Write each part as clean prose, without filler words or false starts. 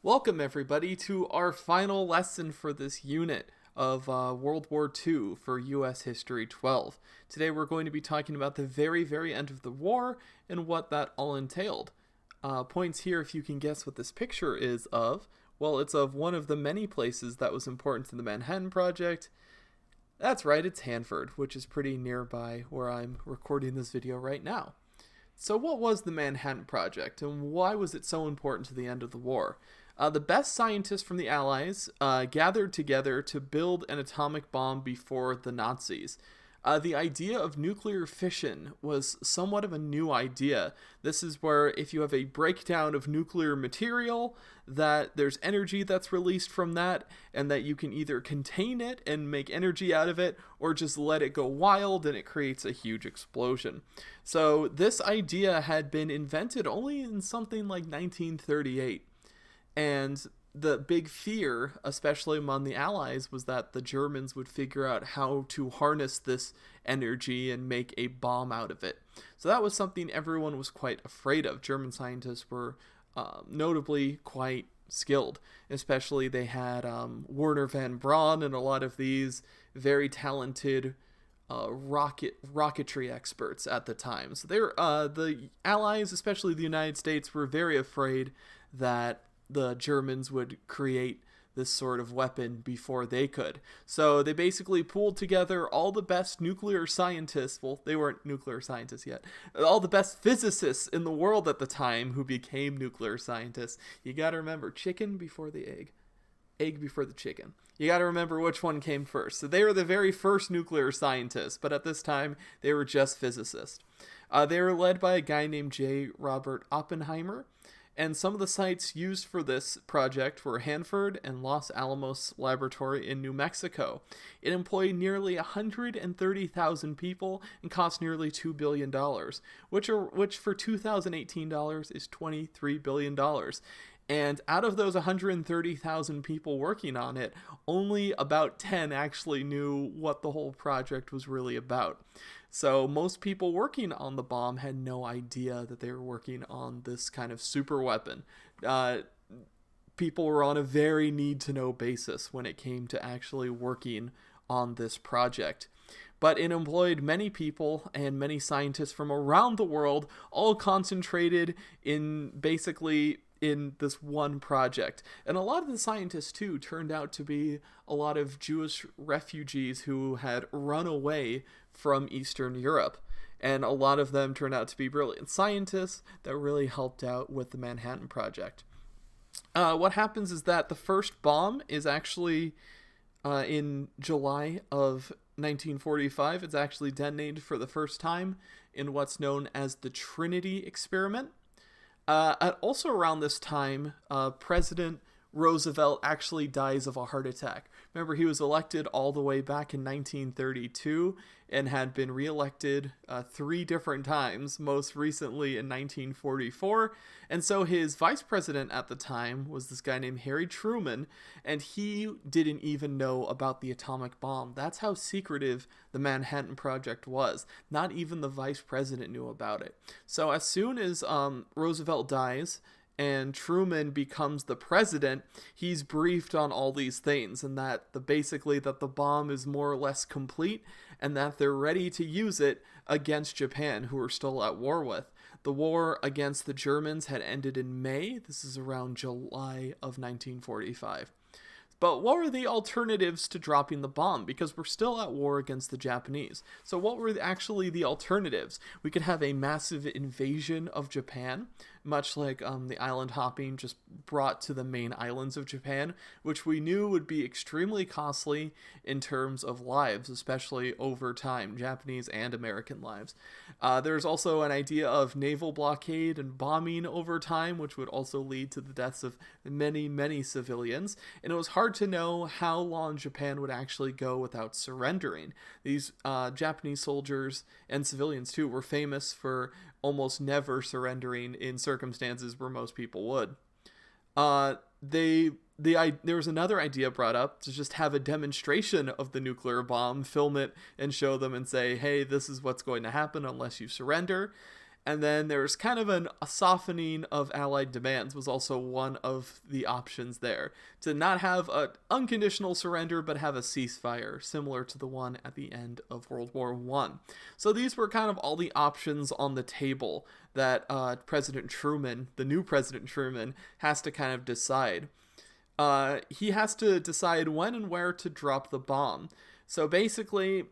Welcome, everybody, to our final lesson for this unit of World War II for U.S. History 12. Today we're going to be talking about the very end of the war and what that all entailed. Points here if you can guess what this picture is of. Well, it's of one of the many places that was important to the Manhattan Project. That's right, it's Hanford, which is pretty nearby where I'm recording this video right now. So what was the Manhattan Project, and why was it so important to the end of the war? The best scientists from the Allies gathered together to build an atomic bomb before the Nazis. The idea of nuclear fission was somewhat of a new idea. This is where if you have a breakdown of nuclear material, that there's energy that's released from that, and that you can either contain it and make energy out of it, or just let it go wild and it creates a huge explosion. So this idea had been invented only in something like 1938. And the big fear, especially among the Allies, was that the Germans would figure out how to harness this energy and make a bomb out of it. So that was something everyone was quite afraid of. German scientists were notably quite skilled. Especially they had Werner von Braun and a lot of these very talented rocketry experts at the time. So the Allies, especially the United States, were very afraid that the Germans would create this sort of weapon before they could. So they basically pooled together all the best nuclear scientists. Well, they weren't nuclear scientists yet. All the best physicists in the world at the time who became nuclear scientists. You gotta remember, chicken before the egg. Egg before the chicken. You gotta remember which one came first. So they were the very first nuclear scientists, but at this time, they were just physicists. They were led by a guy named J. Robert Oppenheimer. And some of the sites used for this project were Hanford and Los Alamos Laboratory in New Mexico. It employed nearly 130,000 people and cost nearly $2 billion, which for 2018 dollars is $23 billion. And out of those 130,000 people working on it, only about 10 actually knew what the whole project was really about. So most people working on the bomb had no idea that they were working on this kind of super weapon. People were on a very need-to-know basis when it came to actually working on this project. But it employed many people and many scientists from around the world, all concentrated in basically in this one project. And a lot of the scientists too turned out to be a lot of Jewish refugees who had run away from Eastern Europe. And a lot of them turned out to be brilliant scientists that really helped out with the Manhattan Project. What happens is that the first bomb is actually in July of 1945. It's actually detonated for the first time in what's known as the Trinity experiment. Also around this time, President Roosevelt actually dies of a heart attack. Remember, he was elected all the way back in 1932 and had been reelected 3 different times, most recently in 1944. And so his vice president at the time was this guy named Harry Truman, and he didn't even know about the atomic bomb. That's how secretive the Manhattan Project was. Not even the vice president knew about it. So as soon as Roosevelt dies, and Truman becomes the president, he's briefed on all these things, and that basically that the bomb is more or less complete, and that they're ready to use it against Japan, who are still at war with. The war against the Germans had ended in May. This is around July of 1945. But what were the alternatives to dropping the bomb? Because we're still at war against the Japanese. So what were actually the alternatives? We could have a massive invasion of Japan, much like the island hopping just brought to the main islands of Japan, which we knew would be extremely costly in terms of lives, especially over time, Japanese and American lives. There's also an idea of naval blockade and bombing over time, which would also lead to the deaths of many civilians. And it was hard to know how long Japan would actually go without surrendering. These Japanese soldiers and civilians too were famous for almost never surrendering in circumstances where most people would. There was another idea brought up to just have a demonstration of the nuclear bomb, film it, and show them and say, hey, this is what's going to happen unless you surrender. And then there's kind of a softening of Allied demands was also one of the options there. To not have an unconditional surrender, but have a ceasefire, similar to the one at the end of World War I. So these were kind of all the options on the table that President Truman, the new President Truman, has to kind of decide. He has to decide when and where to drop the bomb. So basically,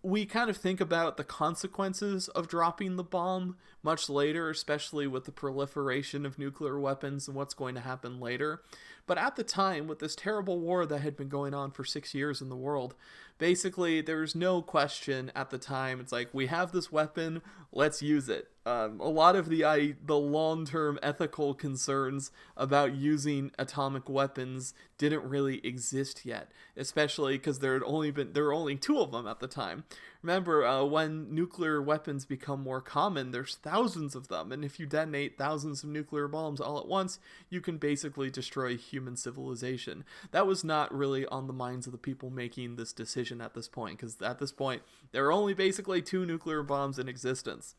we kind of think about the consequences of dropping the bomb much later, especially with the proliferation of nuclear weapons and what's going to happen later. But at the time, with this terrible war that had been going on for 6 years in the world, basically there's no question at the time. It's like, we have this weapon, let's use it. A lot of the long-term ethical concerns about using atomic weapons didn't really exist yet, especially because there were only 2 of them at the time. Remember, when nuclear weapons become more common, there's thousands of them, and if you detonate thousands of nuclear bombs all at once, you can basically destroy human civilization. That was not really on the minds of the people making this decision at this point, because at this point, there are only basically 2 nuclear bombs in existence.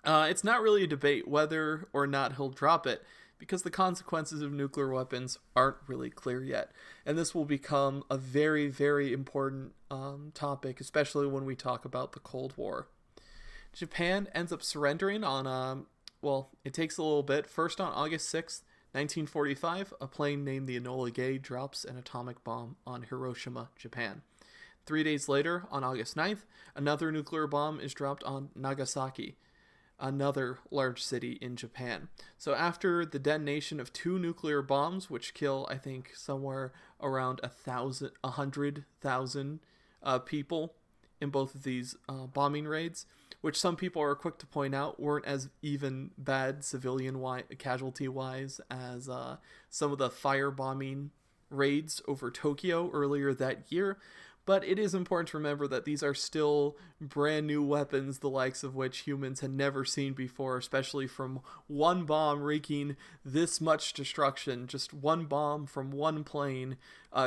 It's not really a debate whether or not he'll drop it, because the consequences of nuclear weapons aren't really clear yet. And this will become a very, very important topic, especially when we talk about the Cold War. Japan ends up surrendering on, it takes a little bit. First, on August 6th, 1945, a plane named the Enola Gay drops an atomic bomb on Hiroshima, Japan. 3 days later, on August 9th, another nuclear bomb is dropped on Nagasaki, another large city in Japan. So after the detonation of 2 nuclear bombs, which kill, I think, somewhere around 100,000 people in both of these bombing raids, which some people are quick to point out weren't as even bad casualty-wise as some of the firebombing raids over Tokyo earlier that year. But it is important to remember that these are still brand new weapons, the likes of which humans had never seen before, especially from one bomb wreaking this much destruction, just one bomb from one plane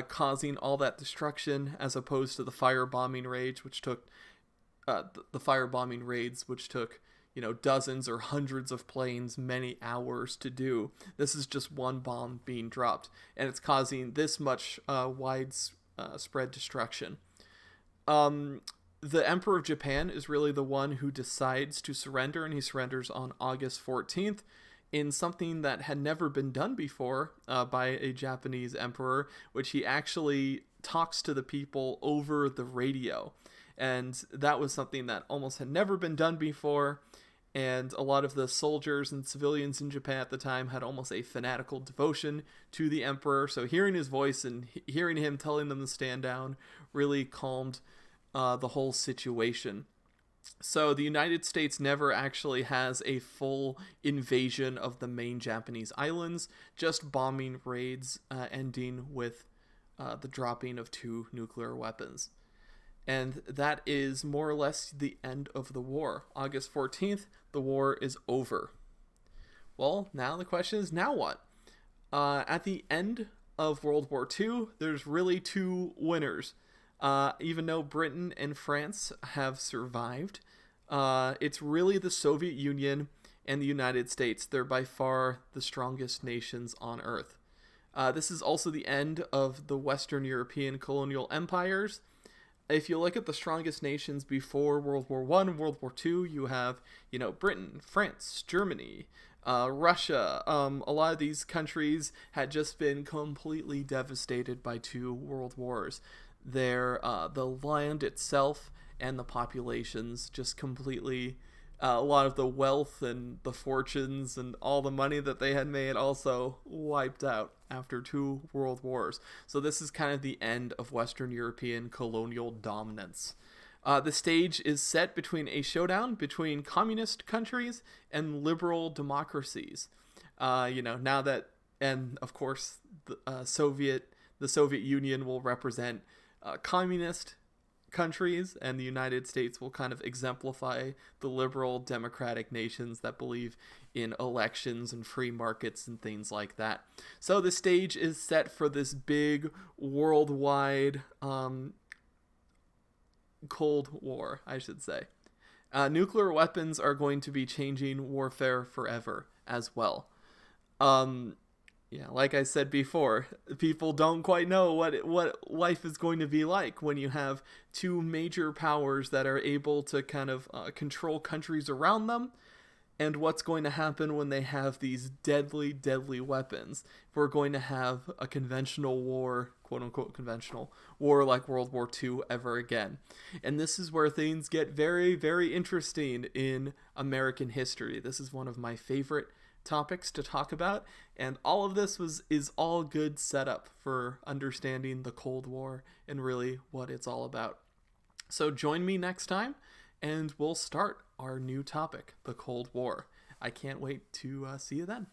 causing all that destruction, as opposed to the firebombing raids, which took dozens or hundreds of planes, many hours to do. This is just one bomb being dropped, and it's causing this much widespread destruction. The Emperor of Japan is really the one who decides to surrender, and he surrenders on August 14th in something that had never been done before by a Japanese emperor, which he actually talks to the people over the radio. And that was something that almost had never been done before, and a lot of the soldiers and civilians in Japan at the time had almost a fanatical devotion to the emperor. So hearing his voice and hearing him telling them to stand down really calmed the whole situation. So the United States never actually has a full invasion of the main Japanese islands, just bombing raids ending with the dropping of 2 nuclear weapons. And that is more or less the end of the war. August 14th, the war is over. Well, now the question is, now what? At the end of World War II, there's really 2 winners. Even though Britain and France have survived, it's really the Soviet Union and the United States. They're by far the strongest nations on Earth. This is also the end of the Western European colonial empires. If you look at the strongest nations before World War I and World War II, you have, Britain, France, Germany, Russia. A lot of these countries had just been completely devastated by 2 world wars. The land itself and the populations just completely, a lot of the wealth and the fortunes and all the money that they had made also wiped out after 2 world wars. So this is kind of the end of Western European colonial dominance. The stage is set between a showdown between communist countries and liberal democracies. Now that, and of course, the Soviet Union will represent communist countries, and the United States will kind of exemplify the liberal democratic nations that believe in elections and free markets and things like that. So the stage is set for this big worldwide Cold War, I should say. Nuclear weapons are going to be changing warfare forever as well. Um, yeah, like I said before, people don't quite know what life is going to be like when you have two major powers that are able to kind of control countries around them, and what's going to happen when they have these deadly, deadly weapons. We're going to have a conventional war, quote unquote conventional war like World War II ever again. And this is where things get very, very interesting in American history. This is one of my favorite topics to talk about, and all of this is all good setup for understanding the Cold War and really what it's all about. So join me next time, and we'll start our new topic, the Cold War. I can't wait to see you then.